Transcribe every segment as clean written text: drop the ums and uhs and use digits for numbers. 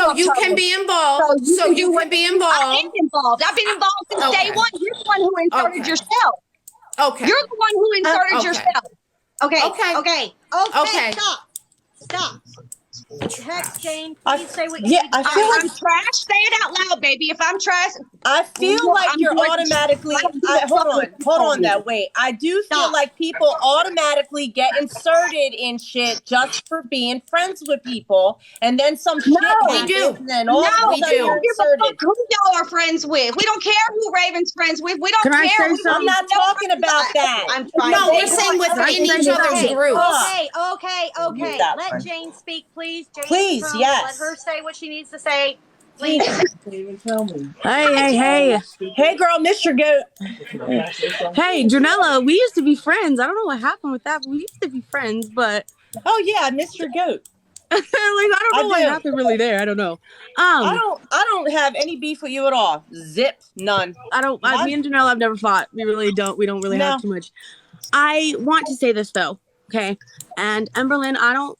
So you can be involved. So you can be involved. I've been involved. I've been involved since day one. You're the one who inserted yourself. Okay. You're the one who inserted yourself. Okay. Stop. Hex, Jane, please say what you need. I feel like I'm trash. Say it out loud, baby. If I'm trash, I feel like you're automatically. Hold on. Though, wait. I do feel like people automatically get inserted in shit just for being friends with people, and then some shit happens, and then all of a sudden you're inserted. Who y'all are friends with? We don't care who Raven's friends with. We don't care. I'm not talking about that. I'm trying. No, we're saying within each other's groups. Okay. Let Jane speak, please. Jane, please, yes. Let her say what she needs to say. Please. Hey. Hey, girl, Mr. Goat. Hey, Janella, we used to be friends. I don't know what happened with that, but we used to be friends, but... Oh, yeah, Mr. Goat. I don't know what happened really there. I don't know. I don't have any beef with you at all. Zip, none. Me and Janelle have never fought. We really don't. We don't really have too much. I want to say this though, okay? And Emberlyn, I don't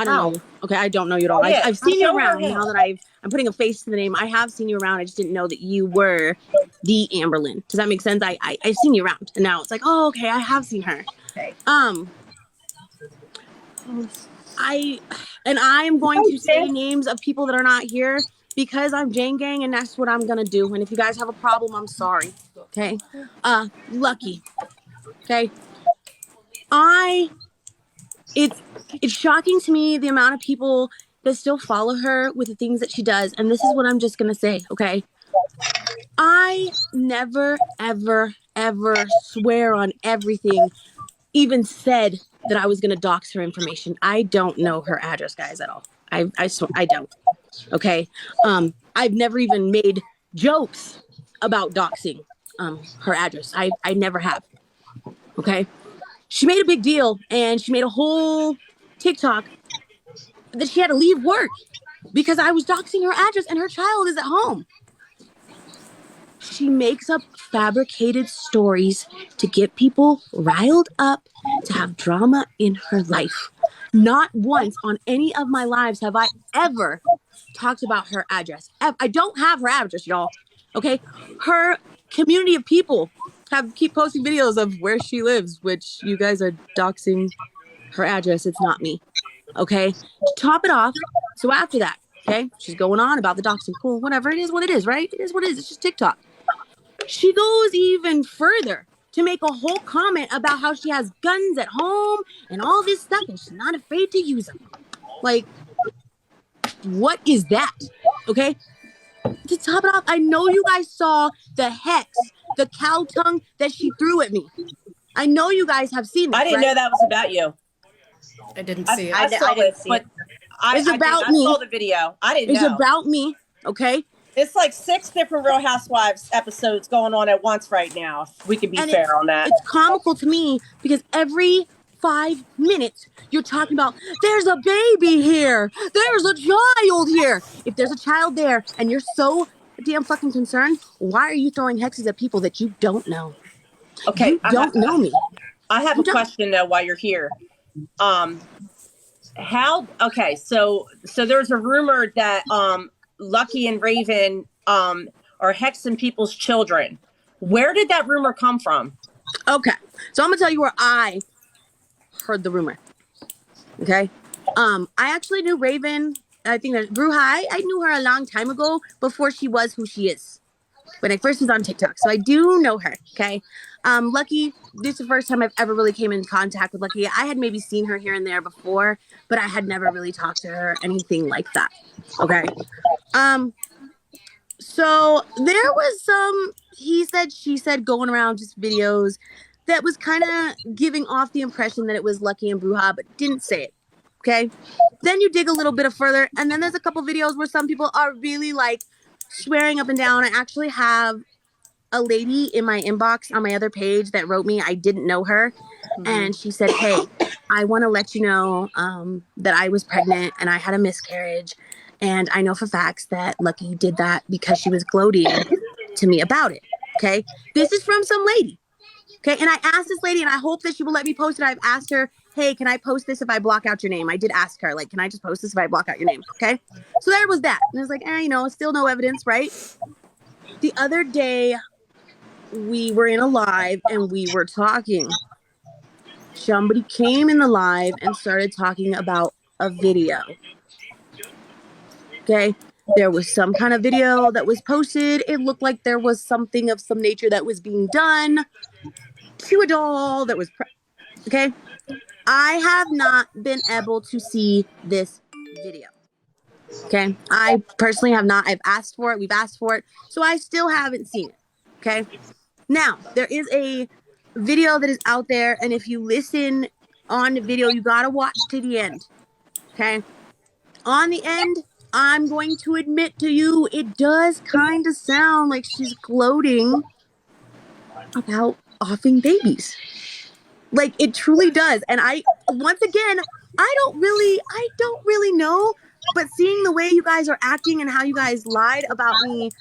know. Okay, I don't know you at all. I've seen you around now that I'm putting a face to the name. I have seen you around. I just didn't know that you were the Amberlyn. Does that make sense? I've seen you around, and now it's like, oh, okay, I have seen her. Okay. I am going to say names of people that are not here because I'm Jane Gang, and that's what I'm gonna do. And if you guys have a problem, I'm sorry. Okay. Lucky. Okay. It's shocking to me the amount of people that still follow her with the things that she does, and this is what I'm just gonna say. Okay. I never, ever, ever swear on everything, even said that I was going to dox her information. I don't know her address, guys, at all. I swear, I don't. Okay. I've never even made jokes about doxing her address. I never have. Okay. She made a big deal, and she made a whole TikTok that she had to leave work because I was doxing her address and her child is at home. She makes up fabricated stories to get people riled up, to have drama in her life. Not once on any of my lives have I ever talked about her address. I don't have her address, y'all. Okay? Her community of people keep posting videos of where she lives, which you guys are doxing her address. It's not me. Okay? To top it off, so after that, okay, she's going on about the doxing. Cool, whatever. It is what it is, right? It is what it is. It's just TikTok. She goes even further to make a whole comment about how she has guns at home and all this stuff, and she's not afraid to use them. Like, what is that? Okay? To top it off, I know you guys saw the hex, the cow tongue that she threw at me. I know you guys have seen that. I didn't know that was about you. I didn't see it. I didn't see it. It's about me. I saw the video. I didn't know. It's about me, okay? It's like 6 different Real Housewives episodes going on at once right now. We can be fair on that. It's comical to me because every 5 minutes you're talking about, there's a baby here. There's a child here. If there's a child there and you're so damn fucking concerned, why are you throwing hexes at people that you don't know? Okay. You don't know me. I have a question though while you're here. So there's a rumor that Lucky and Raven are hexing people's children. Where did that rumor come from? Okay, so I'm gonna tell you where I heard the rumor. Okay, I actually knew Raven. I think that Bruja. I knew her a long time ago before she was who she is. When I first was on TikTok, so I do know her. Okay, Lucky. This is the first time I've ever really came in contact with Lucky. I had maybe seen her here and there before, but I had never really talked to her, anything like that. Okay. So there was some he said, she said going around just videos that was kind of giving off the impression that it was Lucky and Bruja, but didn't say it. Okay. Then you dig a little bit further, and then there's a couple videos where some people are really like swearing up and down. I actually have a lady in my inbox on my other page that wrote me. I didn't know her. And she said, hey, I want to let you know that I was pregnant and I had a miscarriage. And I know for facts that Lucky did that because she was gloating to me about it. Okay. This is from some lady. Okay. And I asked this lady, and I hope that she will let me post it. I've asked her hey, can I post this if I block out your name? I did ask her, like, can I just post this if I block out your name? Okay. So there was that. And I was like, you know, still no evidence, right? The other day, we were in a live and we were talking. Somebody came in the live and started talking about a video. Okay. There was some kind of video that was posted. It looked like there was something of some nature that was being done to a doll that was, okay. I have not been able to see this video. Okay. I personally have not. I've asked for it. We've asked for it. So I still haven't seen it. Okay. Now, there is a video that is out there. And if you listen on the video, you got to watch to the end. Okay. On the end, I'm going to admit to you, it does kind of sound like she's gloating about offing babies. Like, it truly does. And once again, I don't really know, but seeing the way you guys are acting and how you guys lied about me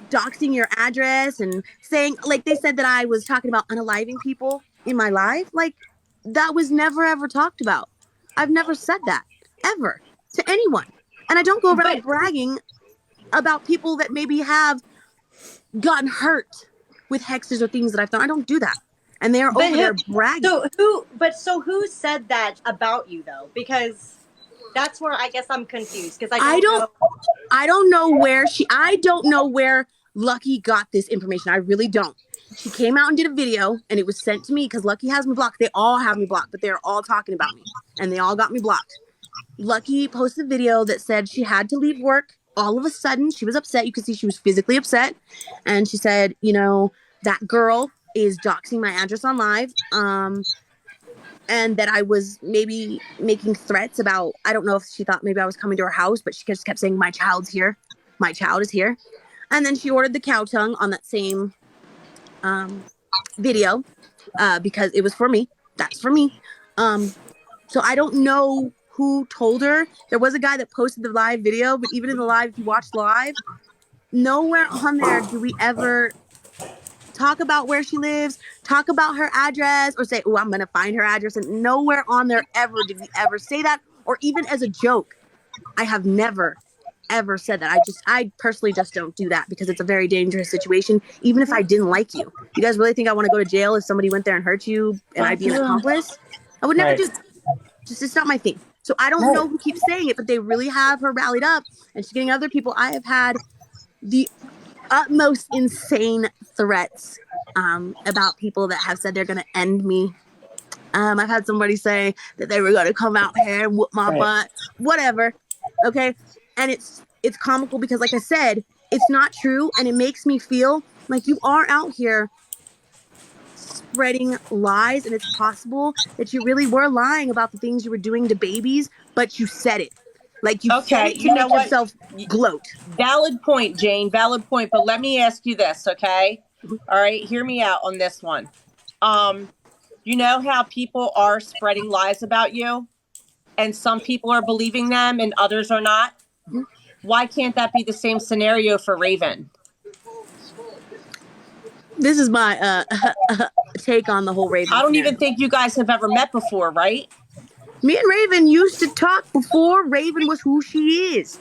doxing your address and saying, like, they said that I was talking about unaliving people in my life, like, that was never ever talked about. I've never said that ever to anyone. And I don't go around bragging about people that maybe have gotten hurt with hexes or things that I've done. I don't do that. And they're over there bragging. So who said that about you though? Because that's where I guess I'm confused. Because I don't know where Lucky got this information. I really don't. She came out and did a video and it was sent to me because Lucky has me blocked. They all have me blocked, but they're all talking about me and they all got me blocked. Lucky posted a video that said she had to leave work. All of a sudden, she was upset. You could see she was physically upset. And she said, you know, that girl is doxing my address on live. And that I was maybe making threats about, I don't know if she thought maybe I was coming to her house, but she just kept saying, my child's here. My child is here. And then she ordered the cow tongue on that same video because it was for me. That's for me. So I don't know who told her. There was a guy that posted the live video, but even in the live, if you watch live, nowhere on there do we ever talk about where she lives, talk about her address, or say, oh, I'm going to find her address. And nowhere on there ever did we ever say that, or even as a joke. I have never, ever said that. I personally just don't do that because it's a very dangerous situation, even if I didn't like you. You guys really think I want to go to jail if somebody went there and hurt you and I'd be an accomplice? I would never do that. It's not my thing. So I don't know who keeps saying it, but they really have her rallied up and she's getting other people. I have had the utmost insane threats about people that have said they're going to end me. I've had somebody say that they were going to come out here and whoop my butt, whatever. Okay. And it's comical because, like I said, it's not true. And it makes me feel like you are out here spreading lies, and it's possible that you really were lying about the things you were doing to babies, but you said it. Like you said it to make yourself gloat. Valid point, Jane. Valid point. But let me ask you this, okay? All right, hear me out on this one. You know how people are spreading lies about you, and some people are believing them, and others are not? Mm-hmm. Why can't that be the same scenario for Raven? This is my take on the whole Raven. I don't even think you guys have ever met before, right? Me and Raven used to talk before Raven was who she is.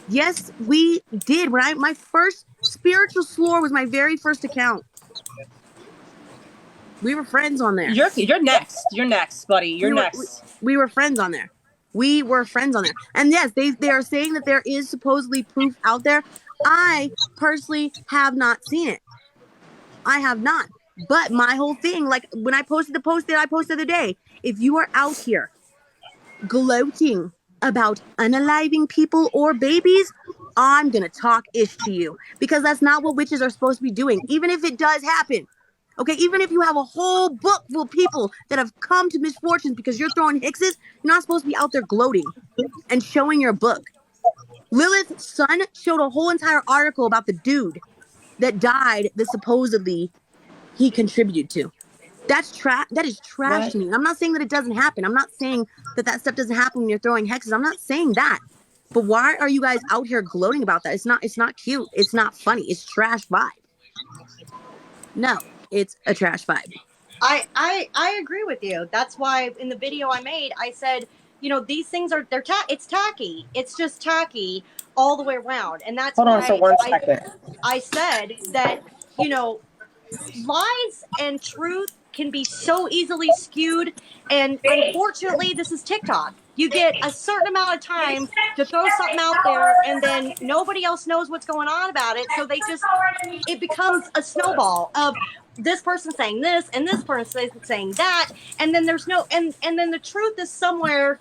Yes, we did. When my first spiritual slore was my very first account. We were friends on there. You're next. You're next, buddy. You're next. We were friends on there. We were friends on there. And yes, they are saying that there is supposedly proof out there. I personally have not seen it. I have not. But my whole thing, like when I posted the post that I posted the other day, if you are out here gloating about unaliving people or babies, I'm going to talk ish to you because that's not what witches are supposed to be doing. Even if it does happen. Okay, even if you have a whole book full of people that have come to misfortunes because you're throwing hexes, you're not supposed to be out there gloating and showing your book. Lilith's son showed a whole entire article about the dude that died that supposedly he contributed to. That is trash to me. I'm not saying that it doesn't happen. I'm not saying that stuff doesn't happen when you're throwing hexes. I'm not saying that. But why are you guys out here gloating about that? It's not cute. It's not funny. It's trash vibe. No, it's a trash vibe. I agree with you. That's why in the video I made, I said, these things are it's tacky. It's just tacky all the way around, and that's Hold on for 1 I second. I said that lies and truth can be so easily skewed, and unfortunately, this is TikTok. You get a certain amount of time to throw something out there, and then nobody else knows what's going on about it, so it becomes a snowball of this person saying this and this person saying that, and then there's no and then the truth is somewhere,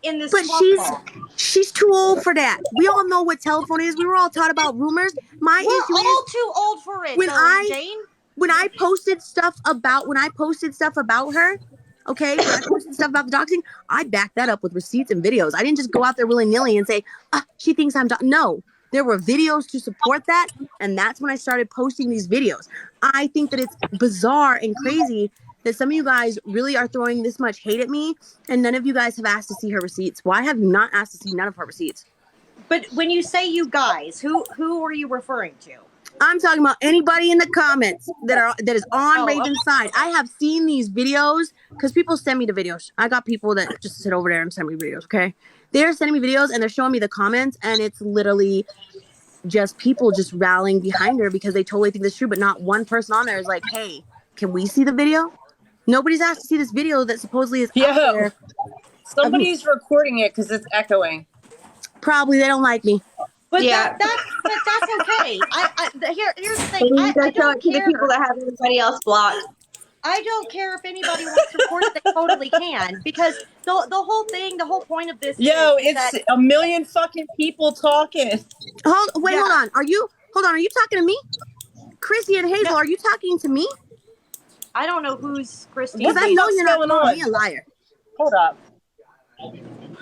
in this. But she's too old for that. We all know what telephone is. We were all taught about rumors. We're all too old for it. Jane. When I posted stuff about her, okay, when I posted stuff about the doxing, I backed that up with receipts and videos. I didn't just go out there willy-nilly and say, she thinks I'm no. There were videos to support that, and that's when I started posting these videos. I think that it's bizarre and crazy that some of you guys really are throwing this much hate at me, and none of you guys have asked to see her receipts. Why have you not asked to see none of her receipts? But when you say you guys, who are you referring to? I'm talking about anybody in the comments that is on Raven's side. I have seen these videos because people send me the videos. I got people that just sit over there and send me videos, okay? They're sending me videos and they're showing me the comments, and it's literally just people just rallying behind her because they totally think this is true, but not one person on there is like, hey, can we see the video? Nobody's asked to see this video that supposedly is out there. Somebody's recording it because it's echoing. Probably they don't like me. But that's okay. Here's the thing. I don't care. The people that have everybody else blocked. I don't care if anybody wants to report it, they totally can. Because the whole point of this it's a million fucking people talking. Hold on. Are you talking to me? Chrissy and Hazel, are you talking to me? I don't know who's Christy. Because I know you're not calling me a liar. Hold up.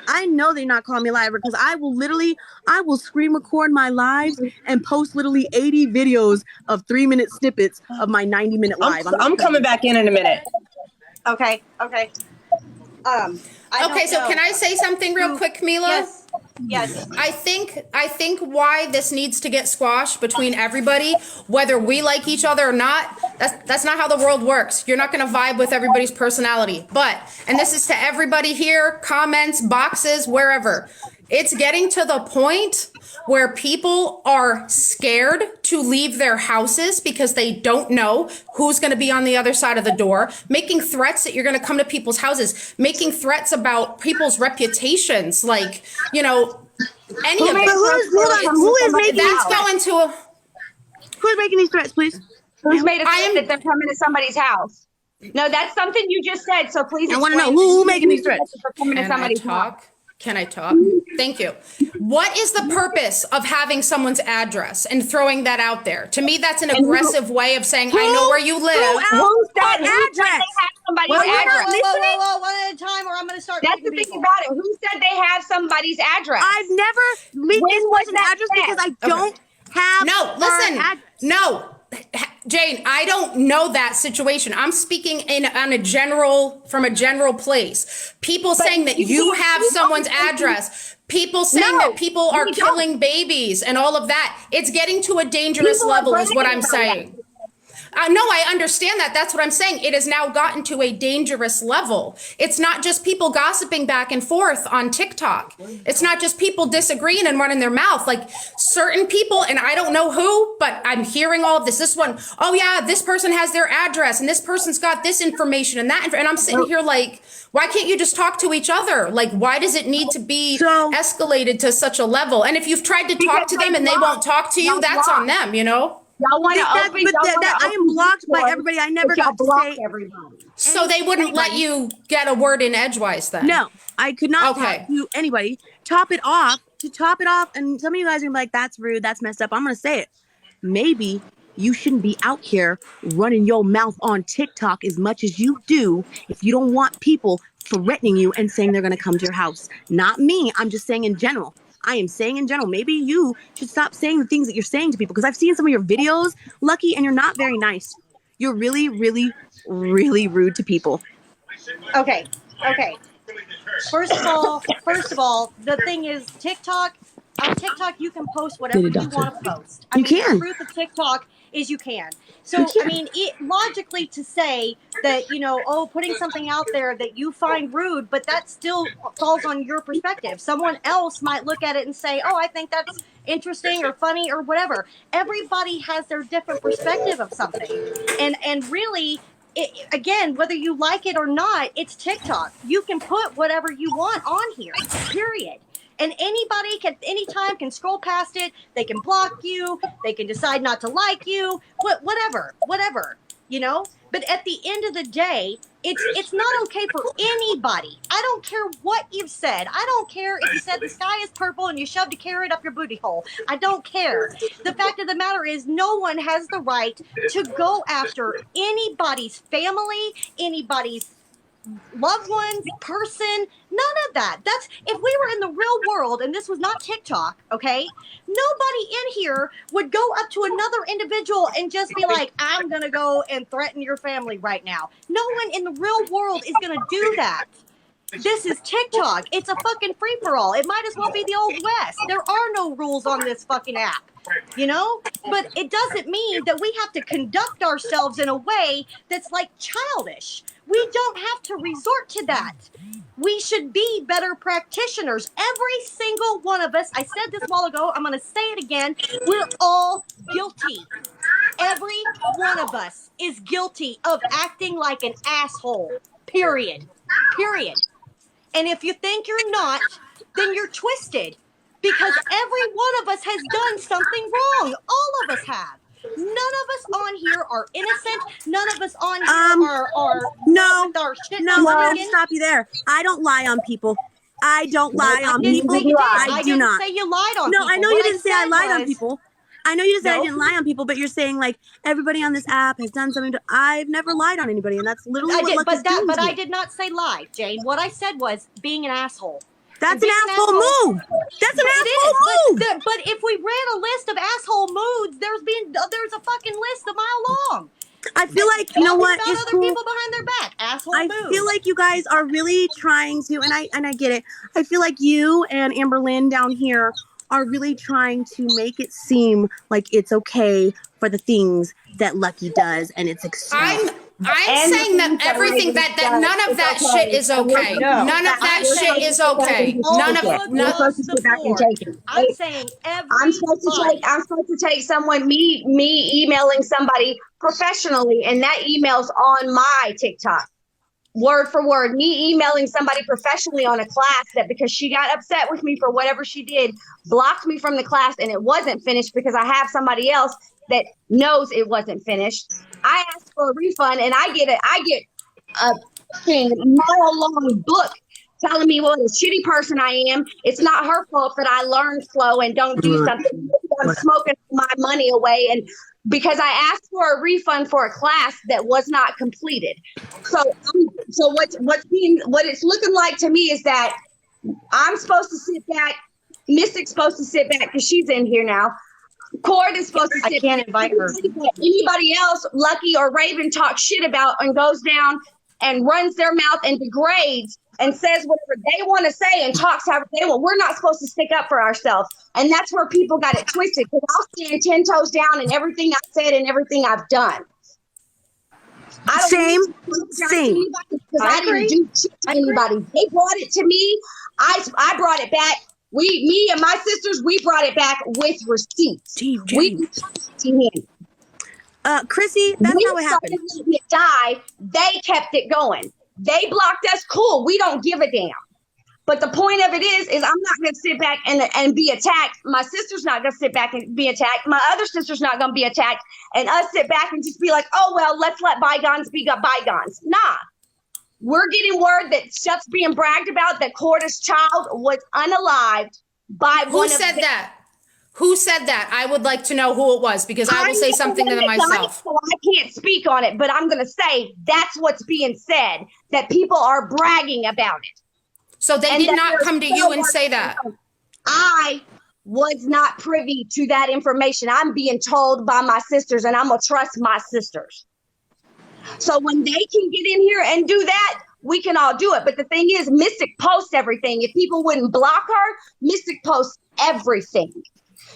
I know they're not calling me a liar because I will screen record my lives and post literally 80 videos of 3-minute snippets of my 90-minute live. I'm coming back in a minute. Okay. Okay, so can I say something real quick, Mila? Yes. I think why this needs to get squashed between everybody, whether we like each other or not, that's not how the world works. You're not going to vibe with everybody's personality. And this is to everybody here, comments, boxes, wherever. It's getting to the point where people are scared to leave their houses because they don't know who's going to be on the other side of the door, making threats that you're going to come to people's houses, making threats about people's reputations, like, any of it. Who's making these threats, please? Who's made a threat that they're coming to somebody's house? No, that's something you just said. So please, I want to know who's making these threats. Can I talk? Thank you. What is the purpose of having someone's address and throwing that out there? To me, that's an aggressive way of saying, I know where you live. Who's that address? Somebody's address. Whoa, one at a time, or I'm going to start. That's the thing about it. Who said they have somebody's address? I've never leaked this person's address because I don't have. No, Jane, I don't know that situation. I'm speaking from a general place. People saying that you have someone's address. People saying that people are killing babies and all of that. It's getting to a dangerous level is what I'm saying. No, I understand that. That's what I'm saying. It has now gotten to a dangerous level. It's not just people gossiping back and forth on TikTok. It's not just people disagreeing and running their mouth. Like certain people, and I don't know who, but I'm hearing all of this. This one, oh yeah, this person has their address and this person's got this information and that. And I'm sitting here like, why can't you just talk to each other? Like, why does it need to be escalated to such a level? And if you've tried to talk to them and they won't talk to you, that's on them, Y'all want to I am blocked by everybody. I never got to say everybody. So they wouldn't let you get a word in edgewise then? No, I could not talk to anybody. To top it off, and some of you guys are gonna be like, that's rude, that's messed up. I'm gonna say it. Maybe you shouldn't be out here running your mouth on TikTok as much as you do if you don't want people threatening you and saying they're gonna come to your house. Not me, I'm just saying in general. I am saying in general, maybe you should stop saying the things that you're saying to people because I've seen some of your videos, Lucky, and you're not very nice. You're really, really, really rude to people. Okay. First of all, the thing is TikTok On TikTok, you can post whatever you want to post. I You mean, can. The truth of TikTok is you can. So, You can. I mean, logically to say that, putting something out there that you find rude, but that still falls on your perspective. Someone else might look at it and say, oh, I think that's interesting or funny or whatever. Everybody has their different perspective of something. And really, again, whether you like it or not, it's TikTok. You can put whatever you want on here, period. And anybody can, anytime can scroll past it. They can block you. They can decide not to like you. Whatever. But at the end of the day, it's not okay for anybody. I don't care what you've said. I don't care if you said the sky is purple and you shoved a carrot up your booty hole. I don't care. The fact of the matter is, no one has the right to go after anybody's family, anybody's loved ones, person, none of that. That's if we were in the real world and this was not TikTok, okay? Nobody in here would go up to another individual and just be like, I'm gonna go and threaten your family right now. No one in the real world is gonna do that. This is TikTok. It's a fucking free-for-all. It might as well be the Old West. There are no rules on this fucking app. But it doesn't mean that we have to conduct ourselves in a way that's like childish. We don't have to resort to that. We should be better practitioners. Every single one of us, I said this a while ago, I'm going to say it again, we're all guilty. Every one of us is guilty of acting like an asshole. Period. And if you think you're not, then you're twisted. Because every one of us has done something wrong. All of us have. None of us on here are innocent. None of us on here are no, with our shit. no, I'm gonna stop you there. I don't lie on people. I don't lie on people. I do not. I didn't say you lied on No, people. I know What you didn't say I lied on was- people. I know you just said I didn't lie on people, but you're saying like everybody on this app has done something. I've never lied on anybody, and that's literally I what did, Lucky's doing but to I me. did not say lie, Jane. What I said was being an asshole. That's an asshole move. That's an asshole move. But if we ran a list of asshole moods, there's a fucking list a mile long. I feel like you know what Talking is about other cool. people behind their back. Asshole I moves. feel like you guys are really trying to, and I get it. I feel like you and Amber Lynn down here are really trying to make it seem like it's okay for the things that Lucky does, and it's extreme. I'm saying that everything that none of that shit is okay. None of that shit is okay. None of You're supposed to sit back and take it. I'm saying I'm supposed to take someone me emailing somebody professionally, and that email's on my TikTok. Word for word, me emailing somebody professionally on a class that because she got upset with me for whatever she did, blocked me from the class, and it wasn't finished because I have somebody else that knows it wasn't finished. I asked for a refund, and I get a mile-long book telling me what a shitty person I am. It's not her fault that I learn slow and don't do something. I'm smoking my money away, and because I asked for a refund for a class that was not completed. So what it's looking like to me is that I'm supposed to sit back. Mystic's supposed to sit back because she's in here now. Cord is supposed to sit I can't invite her. Anybody else, Lucky or Raven, talks shit about and goes down and runs their mouth and degrades and says whatever they want to say and talks however they want. We're not supposed to stick up for ourselves. And that's where people got it twisted, because I'll stand 10 toes down in everything I've said and everything I've done. Same. Because I didn't do shit to anybody. They brought it to me. I brought it back. Me and my sisters, we brought it back with receipts. Chrissy, that's not what happened. It die. They kept it going. They blocked us. Cool. We don't give a damn. But the point of it is I'm not going to sit back and be attacked. My sister's not going to sit back and be attacked. My other sister's not going to be attacked. And us sit back and just be like, oh, well, let's let bygones be bygones. Nah. We're getting word that stuff's being bragged about, that Corda's child was unalived by Who said that? Who said that? I would like to know who it was, because I will say something to them myself. So I can't speak on it, but I'm going to say that's what's being said, that people are bragging about it. So they did not come to you and say that. I was not privy to that information. I'm being told by my sisters, and I'm going to trust my sisters. So when they can get in here and do that, we can all do it. But the thing is, Mystic posts everything. If people wouldn't block her, Mystic posts everything.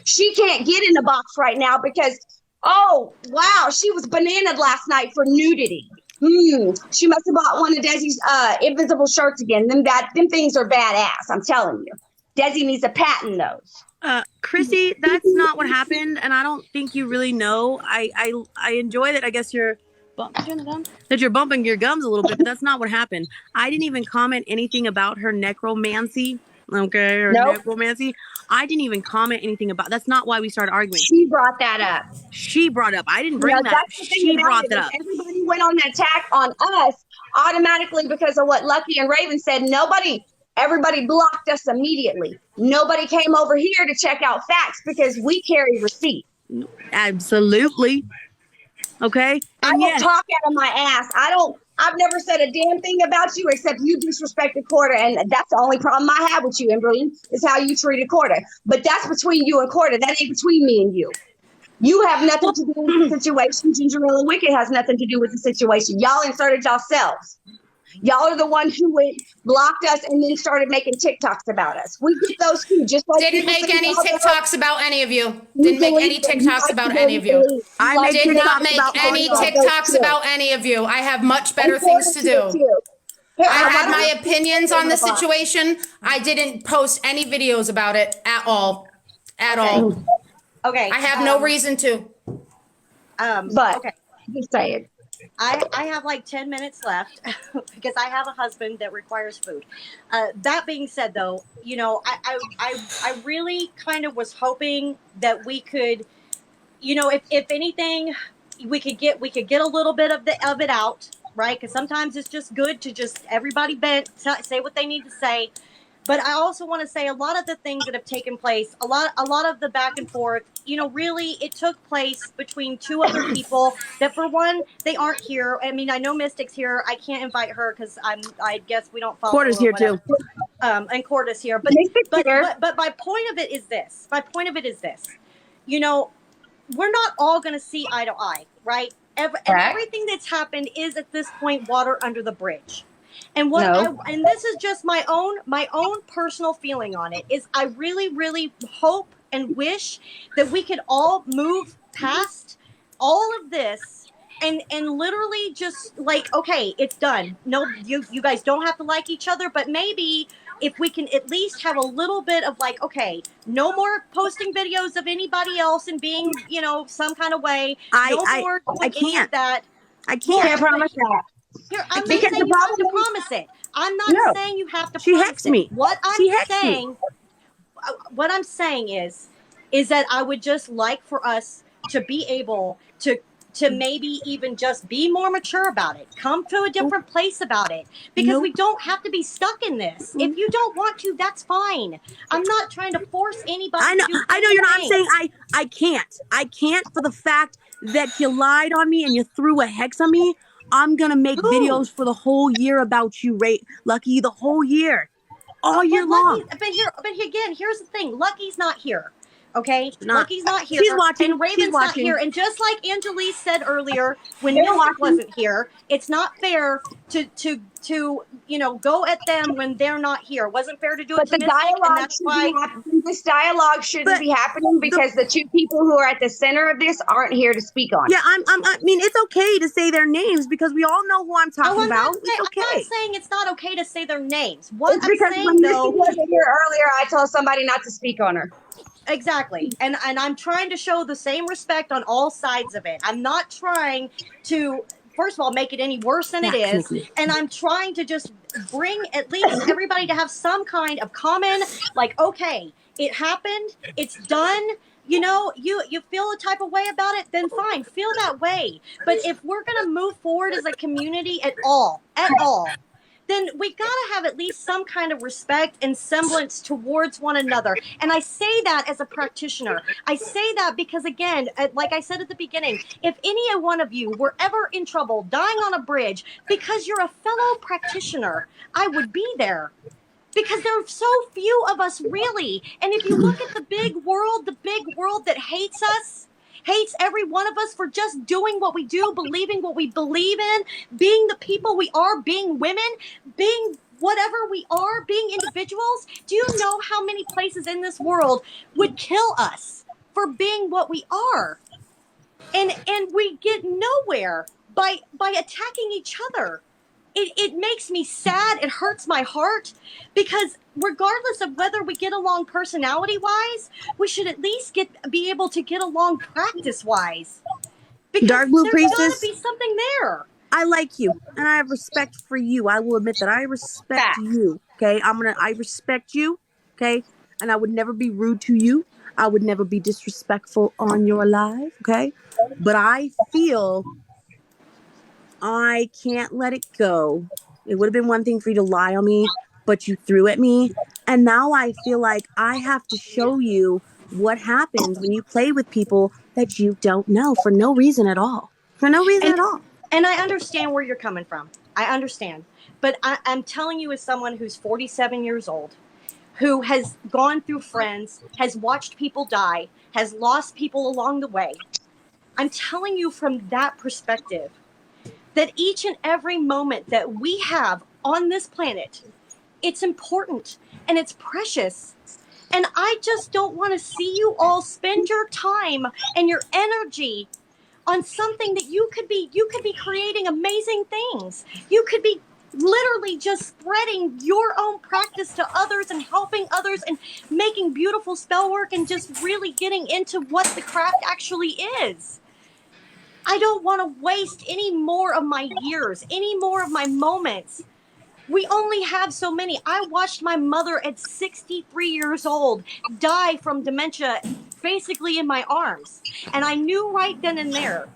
She can't get in the box right now because, oh, wow, she was bananaed last night for nudity. She must have bought one of Desi's invisible shirts again. Them things are badass, I'm telling you. Desi needs to patent those. Chrissy, that's not what happened, and I don't think you really know. I enjoy that. I guess you're bumping your gums a little bit, but that's not what happened. I didn't even comment anything about her necromancy. Okay, or Nope. necromancy. I didn't even comment anything about. That's not why we started arguing. She brought that up. She brought up. I didn't bring that up. She brought that up. Everybody went on the attack on us automatically because of what Lucky and Raven said. Everybody blocked us immediately. Nobody came over here to check out facts because we carry receipts. Absolutely. Okay. I don't talk out of my ass. I've never said a damn thing about you except you disrespected Corda, and that's the only problem I have with you, Emberly, is how you treated Corda. But that's between you and Corda. That ain't between me and you. You have nothing to do with the situation. Gingerella Wicked has nothing to do with the situation. Y'all inserted yourselves. Y'all are the ones who blocked us and then started making TikToks about us. We get those too. Just like didn't make any TikToks about any of you. Didn't make any TikToks about any of you. I did not make any TikToks about any of you. I have much better things to do. I had my opinions on the situation. I didn't post any videos about it at all. At all. Okay. I have no reason to. But okay. Just say it. I have like 10 minutes left because I have a husband that requires food. That being said, though, you know, I really kind of was hoping that we could, you know, if anything, we could get a little bit of it out, right? Because sometimes it's just good to just everybody vent, say what they need to say. But I also want to say a lot of the things that have taken place, a lot of the back and forth, you know, really it took place between two other people that, for one, they aren't here. I mean, I know Mystic's here. I can't invite her because I guess we don't follow. Corda's here too. And Corda's here. But my point of it is this. You know, we're not all going to see eye to eye, right? And everything that's happened is at this point water under the bridge. And and this is just my own personal feeling on it is I really, really hope and wish that we could all move past all of this and literally just like, okay, it's done. No, you guys don't have to like each other, but maybe if we can at least have a little bit of like, okay, no more posting videos of anybody else and being, you know, some kind of way. I can't. I can't promise that. Here, I'm not saying you have to promise it. I'm not saying you have to promise it. What I'm saying is that I would just like for us to be able to maybe even just be more mature about it. Come to a different place about it. Because we don't have to be stuck in this. If you don't want to, that's fine. I'm not trying to force anybody to do I know you're not. I'm saying I can't. I can't for the fact that you lied on me and you threw a hex on me. I'm going to make videos for the whole year about you, Lucky, the whole year. All year long. But again, here's the thing. Lucky's not here. Okay? Lucky's not here. She's watching. And Raven's not here. And just like Angelise said earlier, when Mystic wasn't here, it's not fair to you know, go at them when they're not here. It wasn't fair to do it to Mystic, and that's why this dialogue shouldn't be happening because the two people who are at the center of this aren't here to speak on it. Yeah, I mean, it's okay to say their names because we all know who I'm talking about. It's okay. I'm not saying it's not okay to say their names. What it's I'm because saying, when though, Mystic wasn't here earlier, I told somebody not to speak on her. Exactly. And I'm trying to show the same respect on all sides of it. I'm not trying to, first of all, make it any worse than it is. And I'm trying to just bring at least everybody to have some kind of common, like, okay, it happened, it's done. You know, you feel a type of way about it, then fine, feel that way. But if we're going to move forward as a community at all, then we got to have at least some kind of respect and semblance towards one another. And I say that as a practitioner. I say that because, again, like I said at the beginning, if any one of you were ever in trouble, dying on a bridge, because you're a fellow practitioner, I would be there. Because there are so few of us, really. And if you look at the big world that hates us, hates every one of us for just doing what we do, believing what we believe in, being the people we are, being women, being whatever we are, being individuals, do you know how many places in this world would kill us for being what we are? And we get nowhere by attacking each other. It makes me sad. It hurts my heart, because regardless of whether we get along personality wise, we should at least be able to get along practice wise. Because Dark Blue there's Priestess, got to be something there. I like you and I have respect for you. I will admit that I respect you. Okay. I respect you. Okay. And I would never be rude to you. I would never be disrespectful on your live. Okay. But I feel I can't let it go. It would have been one thing for you to lie on me, but you threw at me. And now I feel like I have to show you what happens when you play with people that you don't know for no reason at all. For no reason at all. And I understand where you're coming from. I understand. But I'm telling you, as someone who's 47 years old, who has gone through friends, has watched people die, has lost people along the way, I'm telling you from that perspective that each and every moment that we have on this planet, it's important and it's precious. And I just don't want to see you all spend your time and your energy on something that you could be creating amazing things. You could be literally just spreading your own practice to others and helping others and making beautiful spell work and just really getting into what the craft actually is. I don't want to waste any more of my years, any more of my moments. We only have so many. I watched my mother at 63 years old die from dementia basically in my arms. And I knew right then and there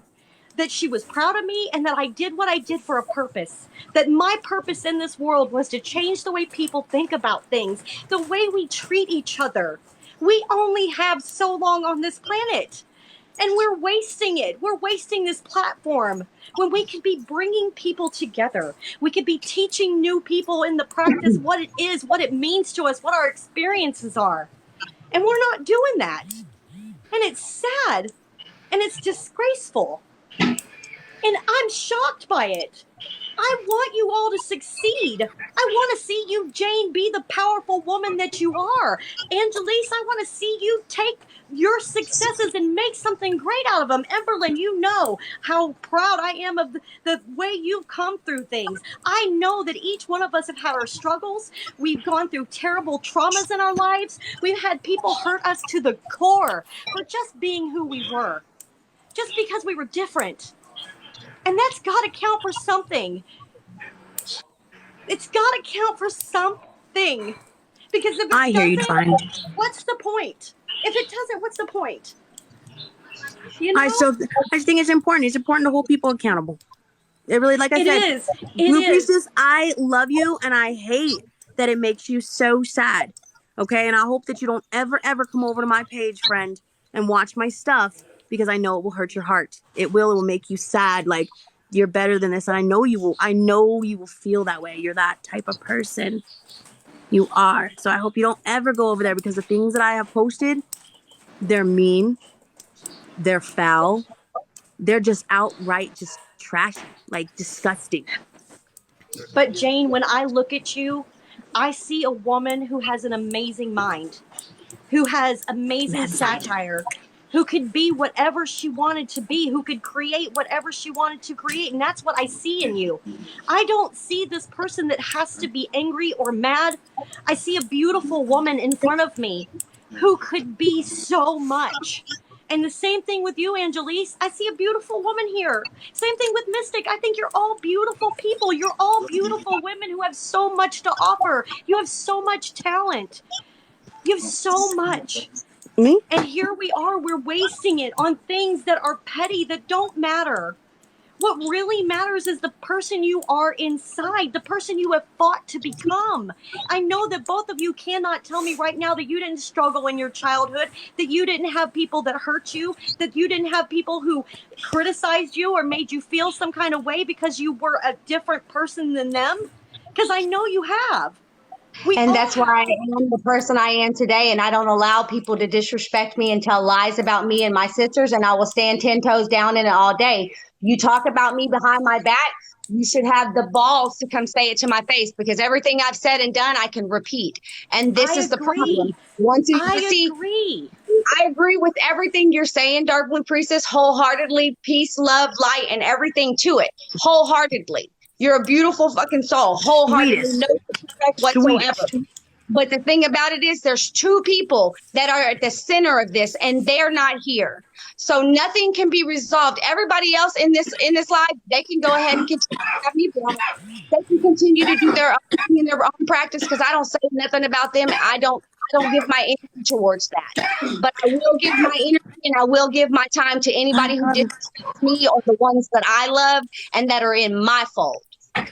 that she was proud of me and that I did what I did for a purpose. That my purpose in this world was to change the way people think about things, the way we treat each other. We only have so long on this planet. And we're wasting it. We're wasting this platform when we could be bringing people together. We could be teaching new people in the practice what it is, what it means to us, what our experiences are. And we're not doing that. And it's sad. And it's disgraceful. And I'm shocked by it. I want you all to succeed. I want to see you, Jane, be the powerful woman that you are. Angelise, I want to see you take your successes and make something great out of them. Emberlyn, you know how proud I am of the way you've come through things. I know that each one of us have had our struggles. We've gone through terrible traumas in our lives. We've had people hurt us to the core for just being who we were, just because we were different. And that's got to count for something. It's got to count for something. Because if it I hear you, doesn't, Divine. what's the point? If it doesn't, what's the point? You know? I just think it's important. It's important to hold people accountable. It really, like I said, Blue Priestess, I love you and I hate that it makes you so sad. Okay, and I hope that you don't ever come over to my page, friend, and watch my stuff, because I know it will hurt your heart. It will make you sad. Like, you're better than this. And I know you will feel that way. You're that type of person. You are. So I hope you don't ever go over there, because the things that I have posted, they're mean. They're foul. They're just outright just trashy, like disgusting. But Jane, when I look at you, I see a woman who has an amazing mind, who has amazing satire, who could be whatever she wanted to be, who could create whatever she wanted to create. And that's what I see in you. I don't see this person that has to be angry or mad. I see a beautiful woman in front of me who could be so much. And the same thing with you, Angelise. I see a beautiful woman here. Same thing with Mystic. I think you're all beautiful people. You're all beautiful women who have so much to offer. You have so much talent. You have so much. Me? And here we are, we're wasting it on things that are petty, that don't matter. What really matters is the person you are inside, the person you have fought to become. I know that both of you cannot tell me right now that you didn't struggle in your childhood, that you didn't have people that hurt you, that you didn't have people who criticized you or made you feel some kind of way because you were a different person than them. Because I know you have. And that's why I am the person I am today. And I don't allow people to disrespect me and tell lies about me and my sisters. And I will stand 10 toes down in it all day. You talk about me behind my back, you should have the balls to come say it to my face, because everything I've said and done, I can repeat. And this is the problem. Once you see, agree. I agree with everything you're saying, Dark Blue Priestess, wholeheartedly. Peace, love, light, and everything to it. Wholeheartedly. You're a beautiful fucking soul. Wholeheartedly. Sweetest. No disrespect whatsoever. But the thing about it is there's two people that are at the center of this, and they're not here. So nothing can be resolved. Everybody else in this live, they can go ahead and continue to have me blocked. They can continue to do their own practice, because I don't say nothing about them. I don't give my energy towards that. But I will give my energy and I will give my time to anybody who disrespects me or the ones that I love and that are in my fold.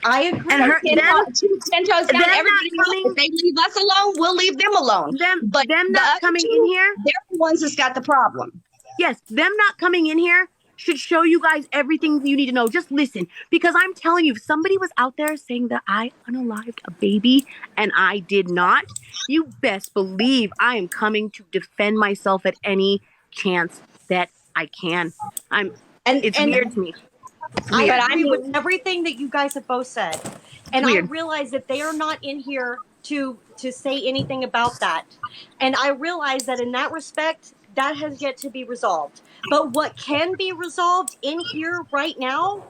I agree. And her, Ten toes down. Everybody else, coming, if they leave us alone, we'll leave them alone. But them the not other coming two, in here. they're the ones that's got the problem. Yes, them not coming in here should show you guys everything you need to know. Just listen, because I'm telling you, if somebody was out there saying that I unalived a baby and I did not, you best believe I am coming to defend myself at any chance that I can. It's weird to me. I agree with everything that you guys have both said. And Weird. I realize that they are not in here to say anything about that. And I realize that in that respect, that has yet to be resolved. But what can be resolved in here right now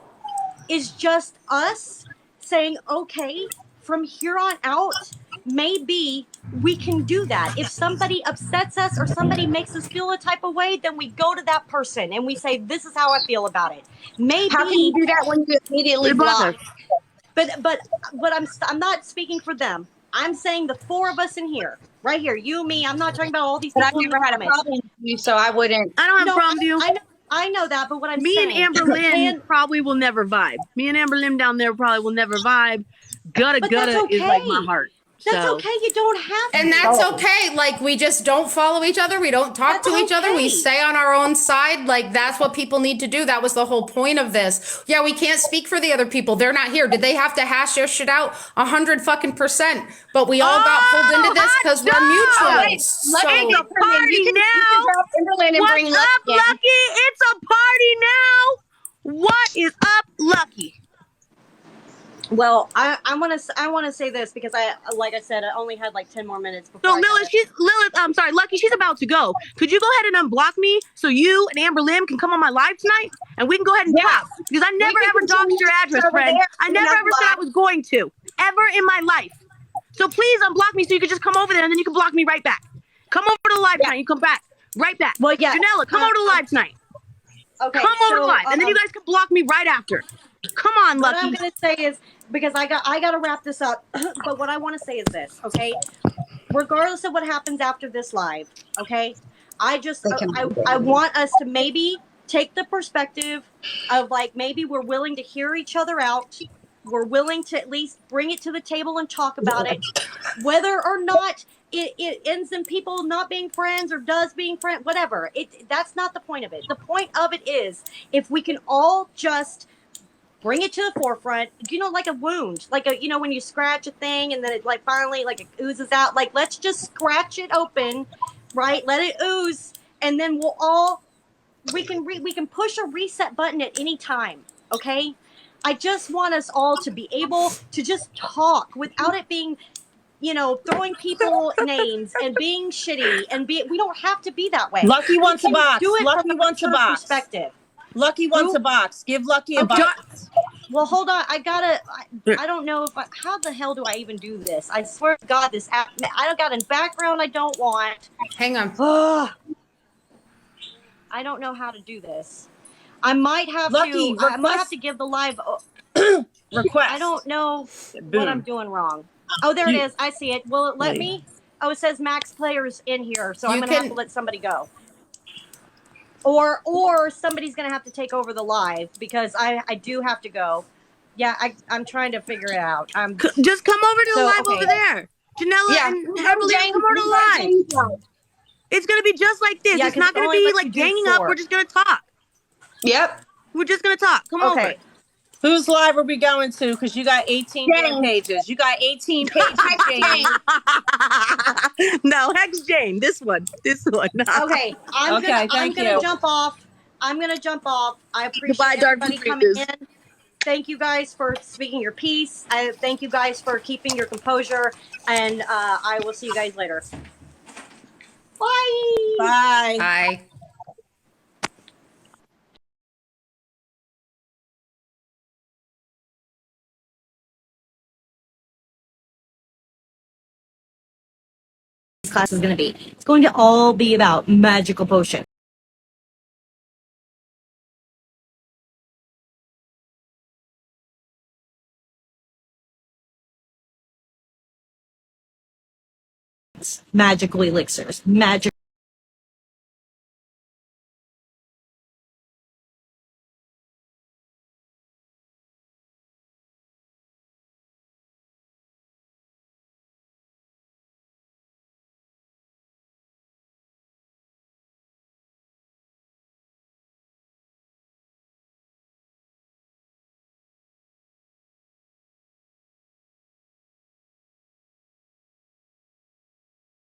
is just us saying, okay, from here on out, maybe we can do that. If somebody upsets us or somebody makes us feel a type of way, then we go to that person and we say, this is how I feel about it. Maybe. How can you do that when you immediately block? But what I'm not speaking for them. I'm saying the four of us in here, right here, you, me. I'm not talking about all these people. But I've never had a problem with you, so I wouldn't. I don't have a problem with you. I know that, but what I'm Me saying, and Amber Lynn probably will never vibe. Me and Amber Lynn down there probably will never vibe. Gutta is like my heart. That's okay. You don't have to. And that's okay. Like, we just don't follow each other. We don't talk to each other. We stay on our own side. Like, that's what people need to do. That was the whole point of this. Yeah, we can't speak for the other people. They're not here. Did they have to hash their shit out? 100%. But we all got pulled into this because we're mutuals. So, it's a party now. What's up, Lucky? It's a party now. What is up, Lucky? Well, I want to say this because like I said, I only had like 10 more minutes before. So Lucky, she's about to go. Could you go ahead and unblock me so you and Amber Lim can come on my live tonight and we can go ahead and talk? Because I never ever doxed your address, friend. I never ever said I was going to, ever in my life. So please unblock me so you can just come over there and then you can block me right back. Come over to the live tonight. You come back right back. Well, yeah. Janella, come over to the live tonight. Okay. Come over to the live, and then you guys can block me right after. Come on, Lucky. What I'm gonna say is, because I got to wrap this up, but what I want to say is this, okay? Regardless of what happens after this live, okay? I want us to maybe take the perspective of like, maybe we're willing to hear each other out. We're willing to at least bring it to the table and talk about it. Whether or not it ends in people not being friends or does being friends, whatever. That's not the point of it. The point of it is if we can all just bring it to the forefront, like a wound, like when you scratch a thing and then it like finally like it oozes out, like let's just scratch it open, right? Let it ooze. And then we can push a reset button at any time. Okay. I just want us all to be able to just talk without it being, throwing people names and being shitty and we don't have to be that way. Lucky wants a box. Do it Lucky from wants a box. Perspective. Lucky wants a box. Give Lucky a box. Well, hold on. I don't know how the hell do I even do this? I swear to God, this app, I don't got a background I don't want. Hang on. I don't know how to do this. I might have to give the live request. I don't know what I'm doing wrong. Oh, there it is. I see it. Will it let me? Oh, it says max players in here, so I'm going to have to let somebody go. Or somebody's going to have to take over the live because I do have to go. Yeah, I'm trying to figure it out. Just come over to the live over there. Janella and Emily, come over to the live. It's going to be just like this. It's not going to be like ganging up. We're just going to talk. Yep. We're just going to talk. Come over. Whose live are we going to? Because you got 18 pages. You got 18 pages, Jane. No, Hex Jane. This one. Okay. I'm gonna jump off. I appreciate everybody coming in. thank you guys for speaking your piece. I thank you guys for keeping your composure, and I will see you guys later. Bye. Bye. Bye. This class is going to be. It's going to all be about magical potions. Magical elixirs, magic